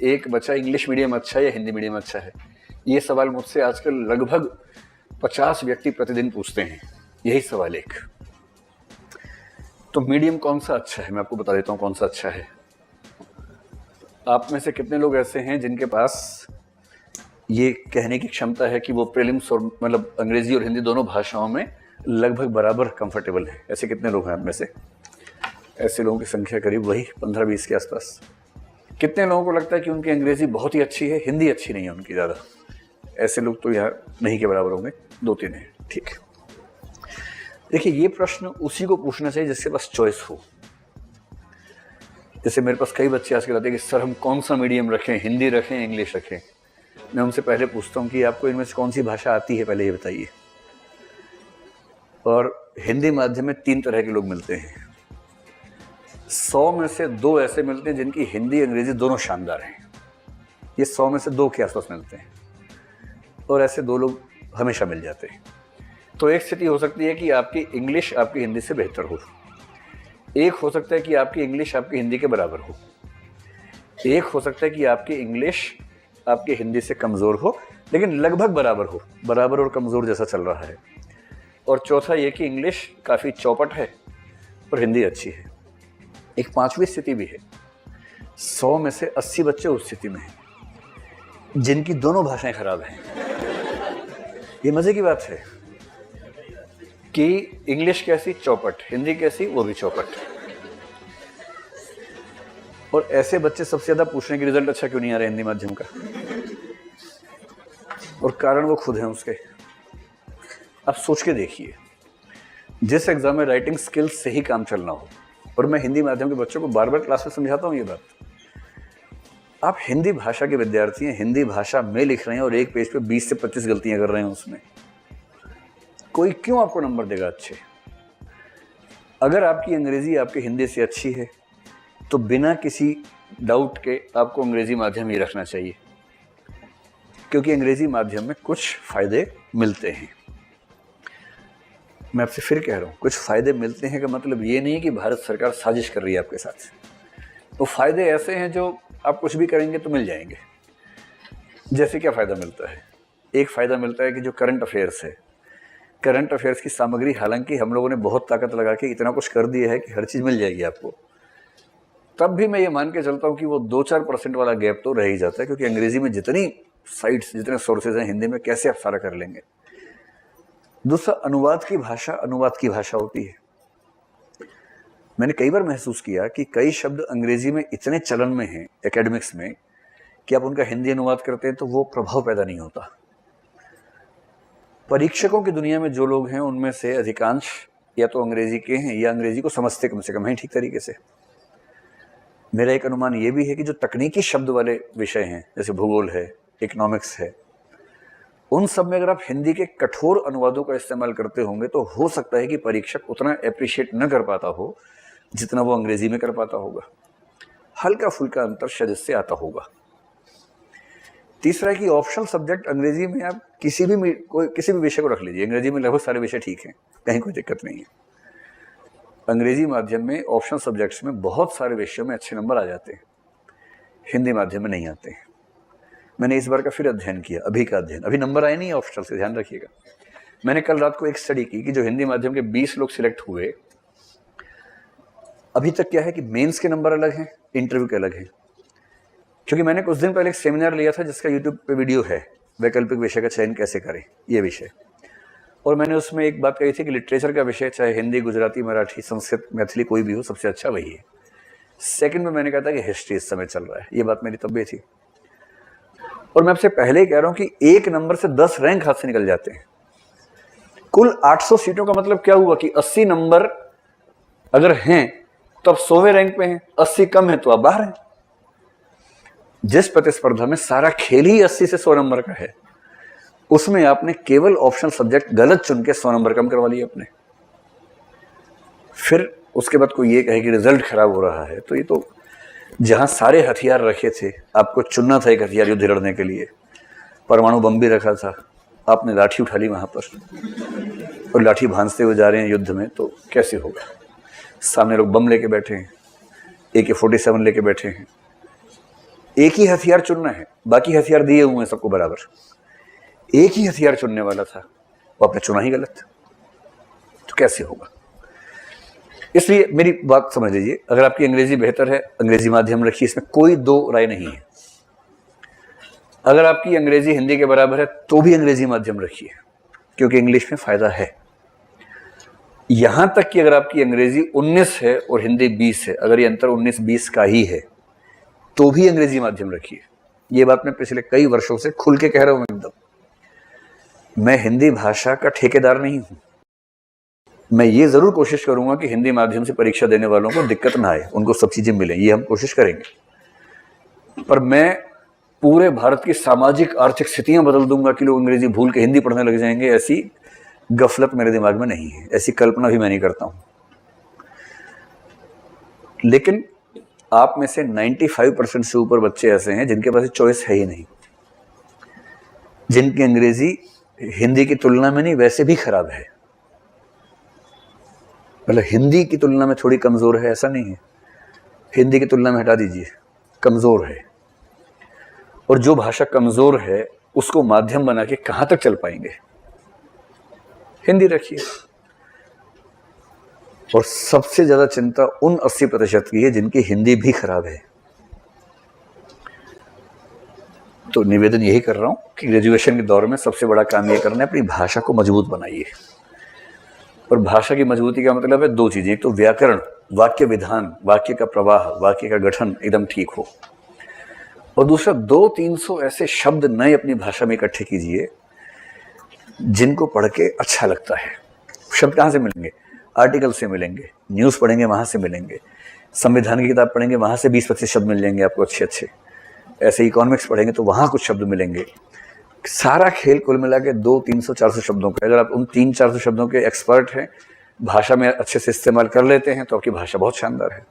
एक बच्चा English medium अच्छा है या हिंदी मीडियम अच्छा है? ये सवाल मुझसे आजकल लगभग 50 व्यक्ति प्रतिदिन पूछते हैं, यही सवाल एक। तो मीडियम कौन सा अच्छा है, मैं आपको बता देता हूँ कौन सा अच्छा है। आप में से कितने लोग ऐसे हैं जिनके पास ये कहने की क्षमता है कि वो प्रीलिम्स और मतलब अंग्रेजी और हिंदी दोनों भाषाओं में लगभग बराबर कंफर्टेबल है? ऐसे कितने लोग हैं आप में से? ऐसे लोगों की संख्या करीब वही 15-20 के आसपास। कितने लोगों को लगता है कि उनकी अंग्रेजी बहुत ही अच्छी है, हिंदी अच्छी नहीं है उनकी ज़्यादा? ऐसे लोग तो यार नहीं के बराबर होंगे, 2-3 हैं। ठीक है, देखिए ये प्रश्न उसी को पूछना चाहिए जिसके पास चॉइस हो। जैसे मेरे पास कई बच्चे आजकल आते हैं कि सर हम कौन सा मीडियम रखें, हिंदी रखें, इंग्लिश रखें? मैं उनसे पहले पूछता हूँ कि आपको इनमें से कौन सी भाषा आती है, पहले ये बताइए। और हिंदी माध्यम में 3 तरह के लोग मिलते हैं। 100 में से 2 ऐसे मिलते हैं जिनकी हिंदी अंग्रेजी दोनों शानदार हैं। ये 100 में से 2 के आसपास मिलते हैं, और ऐसे 2 लोग हमेशा मिल जाते हैं। तो एक स्थिति हो सकती है कि आपकी इंग्लिश आपकी हिंदी से बेहतर हो, एक हो सकता है कि आपकी इंग्लिश आपकी हिंदी के बराबर हो, एक हो सकता है कि आपकी इंग्लिश आपकी हिंदी से कमज़ोर हो लेकिन लगभग बराबर हो, बराबर और कमज़ोर जैसा चल रहा है, और चौथा ये कि इंग्लिश काफ़ी चौपट है और हिंदी अच्छी है। एक 5वीं स्थिति भी है। 100 में से 80 बच्चे उस स्थिति में हैं जिनकी दोनों भाषाएं खराब हैं। ये मज़े की बात है कि इंग्लिश कैसी, चौपट, हिंदी कैसी, वो भी चौपट। और ऐसे बच्चे सबसे ज़्यादा पूछने की रिजल्ट अच्छा क्यों नहीं आ रहा हिंदी माध्यम का? और कारण वो खुद हैं उसके। आप सोच के देखिए, जिस एग्जाम में राइटिंग स्किल्स से ही काम चलना हो, और मैं हिंदी माध्यम के बच्चों को बार बार क्लास में समझाता हूँ ये बात, आप हिंदी भाषा के विद्यार्थी हैं, हिंदी भाषा में लिख रहे हैं और एक पेज पे 20 से 25 गलतियां कर रहे हैं उसमें, कोई क्यों आपको नंबर देगा अच्छे? अगर आपकी अंग्रेजी आपकी हिंदी से अच्छी है तो बिना किसी डाउट के आपको अंग्रेजी माध्यम ही रखना चाहिए, क्योंकि अंग्रेजी माध्यम में कुछ फ़ायदे मिलते हैं। मैं आपसे फिर कह रहा हूँ, कुछ फ़ायदे मिलते हैं का मतलब ये नहीं कि भारत सरकार साजिश कर रही है आपके साथ। तो फ़ायदे ऐसे हैं जो आप कुछ भी करेंगे तो मिल जाएंगे। जैसे क्या फ़ायदा मिलता है? एक फ़ायदा मिलता है कि जो करंट अफेयर्स है, करंट अफेयर्स की सामग्री हालांकि हम लोगों ने बहुत ताकत लगा के इतना कुछ कर दिया है कि हर चीज़ मिल जाएगी आपको, तब भी मैं ये मान के चलता हूँ कि वो 2-4% वाला गैप तो रह ही जाता है, क्योंकि अंग्रेजी में जितनी साइट्स, जितने सोर्सेज हैं, हिंदी में कैसे आप सारा कर लेंगे? दूसरा, अनुवाद की भाषा होती है। मैंने कई बार महसूस किया कि कई शब्द अंग्रेजी में इतने चलन में हैं एकेडमिक्स में कि आप उनका हिंदी अनुवाद करते हैं तो वो प्रभाव पैदा नहीं होता। परीक्षकों की दुनिया में जो लोग हैं उनमें से अधिकांश या तो अंग्रेजी के हैं या अंग्रेजी को समझते कम से कम हैं ठीक तरीके से। मेरा एक अनुमान ये भी है कि जो तकनीकी शब्द वाले विषय हैं, जैसे भूगोल है, इकोनॉमिक्स है, उन सब में अगर आप हिंदी के कठोर अनुवादों का इस्तेमाल करते होंगे तो हो सकता है कि परीक्षक उतना एप्रिशिएट न कर पाता हो जितना वो अंग्रेजी में कर पाता होगा। हल्का फुल्का अंतर शायद इससे आता होगा। तीसरा है कि ऑप्शनल सब्जेक्ट अंग्रेजी में आप किसी भी विषय को रख लीजिए, अंग्रेजी में लगभग सारे विषय ठीक हैं, कहीं कोई दिक्कत नहीं है। अंग्रेजी माध्यम में ऑप्शनल सब्जेक्ट्स में बहुत सारे विषयों में अच्छे नंबर आ जाते हैं, हिंदी माध्यम में नहीं आते हैं। मैंने इस बार का फिर अध्ययन किया, अभी का अध्ययन, अभी नंबर आए नहीं ऑप्शनल से, ध्यान रखिएगा। मैंने कल रात को एक स्टडी की कि जो हिंदी माध्यम के 20 लोग सिलेक्ट हुए, अभी तक क्या है कि मेंस के नंबर अलग हैं, इंटरव्यू के अलग हैं। क्योंकि मैंने कुछ दिन पहले एक सेमिनार लिया था जिसका यूट्यूब पे वीडियो है, वैकल्पिक विषय का चयन कैसे करें, ये विषय, और मैंने उसमें एक बात कही थी कि लिटरेचर का विषय चाहे हिंदी, गुजराती, मराठी, संस्कृत, मैथिली कोई भी हो, सबसे अच्छा वही है। सेकंड में मैंने कहा था कि हिस्ट्री इस समय चल रहा है, ये बात मेरी तब भी थी। और मैं आपसे पहले ही कह रहा हूं कि 1 नंबर से 10 रैंक हाथ से निकल जाते हैं। कुल 800 सीटों का मतलब क्या हुआ कि 80 नंबर अगर हैं तो आप 100वें रैंक पे हैं, 80 कम है तो आप बाहर हैं। जिस प्रतिस्पर्धा में सारा खेल ही 80 से 100 नंबर का है, उसमें आपने केवल ऑप्शनल सब्जेक्ट गलत चुन के 100 नंबर कम करवा लिए अपने। फिर उसके बाद कोई ये कहे कि रिजल्ट खराब हो रहा है, तो ये तो जहां सारे हथियार रखे थे, आपको चुनना था एक हथियार युद्ध लड़ने के लिए, परमाणु बम भी रखा था, आपने लाठी उठा ली वहां पर और लाठी भांजते हुए जा रहे हैं युद्ध में, तो कैसे होगा? सामने लोग बम लेके बैठे हैं, AK-47 लेके बैठे हैं, एक ही हथियार चुनना है, बाकी हथियार दिए हुए हैं सबको बराबर। एक ही हथियार चुनने वाला था, वो आपने चुना ही गलत, तो कैसे होगा? इसलिए मेरी बात समझ लीजिए, अगर आपकी अंग्रेजी बेहतर है, अंग्रेजी माध्यम रखिए, इसमें कोई दो राय नहीं है। अगर आपकी अंग्रेजी हिंदी के बराबर है तो भी अंग्रेजी माध्यम रखिए, क्योंकि इंग्लिश में फायदा है। यहां तक कि अगर आपकी अंग्रेजी 19 है और हिंदी 20 है, अगर ये अंतर 19-20 का ही है तो भी अंग्रेजी माध्यम रखिए। ये बात मैं पिछले कई वर्षों से खुल के कह रहा हूं एकदम। मैं हिंदी भाषा का ठेकेदार नहीं हूं। मैं ये जरूर कोशिश करूंगा कि हिंदी माध्यम से परीक्षा देने वालों को दिक्कत ना आए, उनको सब चीजें मिलें, ये हम कोशिश करेंगे। पर मैं पूरे भारत की सामाजिक आर्थिक स्थितियां बदल दूंगा कि लोग अंग्रेजी भूल के हिंदी पढ़ने लग जाएंगे, ऐसी गफलत मेरे दिमाग में नहीं है, ऐसी कल्पना भी मैं नहीं करता हूं। लेकिन आप में से 95% से ऊपर बच्चे ऐसे हैं जिनके पास चॉइस है ही नहीं, जिनकी अंग्रेजी हिंदी की तुलना में नहीं वैसे भी खराब है। मतलब हिंदी की तुलना में थोड़ी कमजोर है ऐसा नहीं है, हिंदी की तुलना में हटा दीजिए, कमजोर है। और जो भाषा कमजोर है उसको माध्यम बना के कहां तक चल पाएंगे? हिंदी रखिए। और सबसे ज्यादा चिंता उन 80% की है जिनकी हिंदी भी खराब है। तो निवेदन यही कर रहा हूं कि ग्रेजुएशन के दौर में सबसे बड़ा काम यह करना है, अपनी भाषा को मजबूत बनाइए। और भाषा की मजबूती का मतलब है दो चीजें, एक तो व्याकरण, वाक्य विधान, वाक्य का प्रवाह, वाक्य का गठन एकदम ठीक हो, और दूसरा 200-300 ऐसे शब्द नए अपनी भाषा में इकट्ठे कीजिए जिनको पढ़ के अच्छा लगता है। शब्द कहाँ से मिलेंगे? आर्टिकल से मिलेंगे, न्यूज़ पढ़ेंगे वहाँ से मिलेंगे, संविधान की किताब पढ़ेंगे वहाँ से 20-25 शब्द मिल जाएंगे आपको अच्छे अच्छे, ऐसे इकोनॉमिक्स पढ़ेंगे तो वहाँ कुछ शब्द मिलेंगे। सारा खेल कुल मिला के 200-300-400 शब्दों का, अगर आप उन 300-400 शब्दों के एक्सपर्ट हैं, भाषा में अच्छे से इस्तेमाल कर लेते हैं, तो आपकी भाषा बहुत शानदार है।